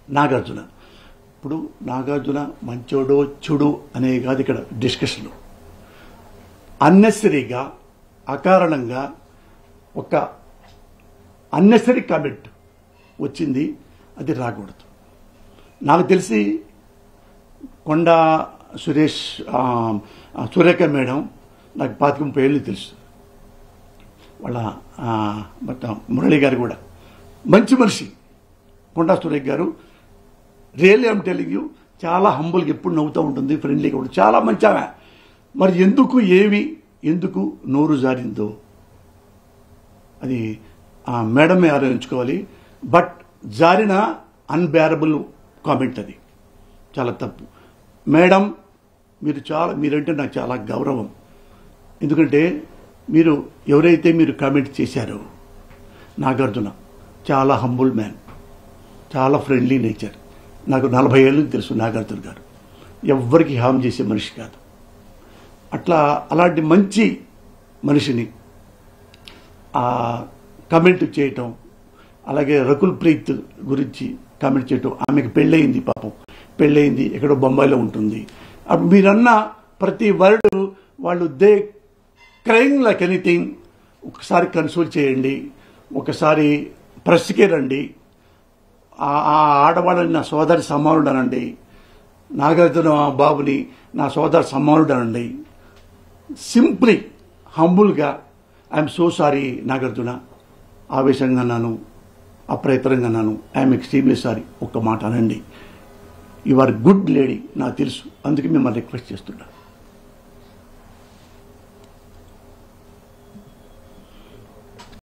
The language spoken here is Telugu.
నాగార్జున. ఇప్పుడు నాగార్జున మంచోడో చెడు అనే కాదు ఇక్కడ డిస్కషన్. అన్నెసరీగా అకారణంగా ఒక అన్నెసరీ కామెంట్ వచ్చింది, అది రాకూడదు. నాకు తెలిసి కొండా సురేష్ సురేఖ మేడం నాకు 25-30 ఏళ్ళు తెలుసు. వాళ్ళ మురళి గారు కూడా మంచి మనిషి. కొండా సురేఖ గారు రియల్లీ ఐమ్ టెలింగ్ యూ, చాలా హంబుల్గా ఎప్పుడు నవ్వుతూ ఉంటుంది, ఫ్రెండ్లీగా ఉంటుంది, చాలా మంచి ఆమె. మరి ఎందుకు నోరు జారిందో అది ఆ మేడమే ఆలోచించుకోవాలి. బట్ జారిన అన్బేరబుల్ కామెంట్, అది చాలా తప్పు. మేడం మీరంటే నాకు చాలా గౌరవం. ఎందుకంటే ఎవరైతే మీరు కామెంట్ చేశారో నాగార్జున చాలా హంబుల్ మ్యాన్, చాలా ఫ్రెండ్లీ నేచర్. నాకు 40 ఏళ్ళు తెలుసు నాగార్జున గారు. ఎవ్వరికి హామ్ చేసే మనిషి కాదు. అలాంటి మంచి మనిషిని కామెంట్ చేయటం, అలాగే రకుల్ ప్రీత్ గురించి కామెంట్ చేయటం. ఆమెకు పెళ్ళయింది, పాపం పెళ్ళయింది, ఎక్కడో బొంబాయిలో ఉంటుంది. అప్పుడు మీరన్న ప్రతి వర్డ్ వాళ్ళు క్రైమ్ లైక్ ఎనీథింగ్. ఒకసారి కన్సోల్ చేయండి, ఒకసారి ప్రెస్కే రండి. ఆ ఆడవాళ్ళని నా సోదరి సమానుడు అనండి, నాగార్జున బాబుని నా సోదరి సమానుడు అనండి. సింప్లీ హంబుల్గా ఐఎమ్ సో సారీ నాగార్జున, ఆవేశంగా అన్నాను, అప్రయత్నంగా అన్నాను, ఐఎమ్ ఎక్స్ట్రీమ్లీ సారీ. ఒక్క మాట అనండి. యు ఆర్ గుడ్ లేడీ, నాకు తెలుసు, అందుకే మిమ్మల్ని రిక్వెస్ట్ చేస్తున్నా.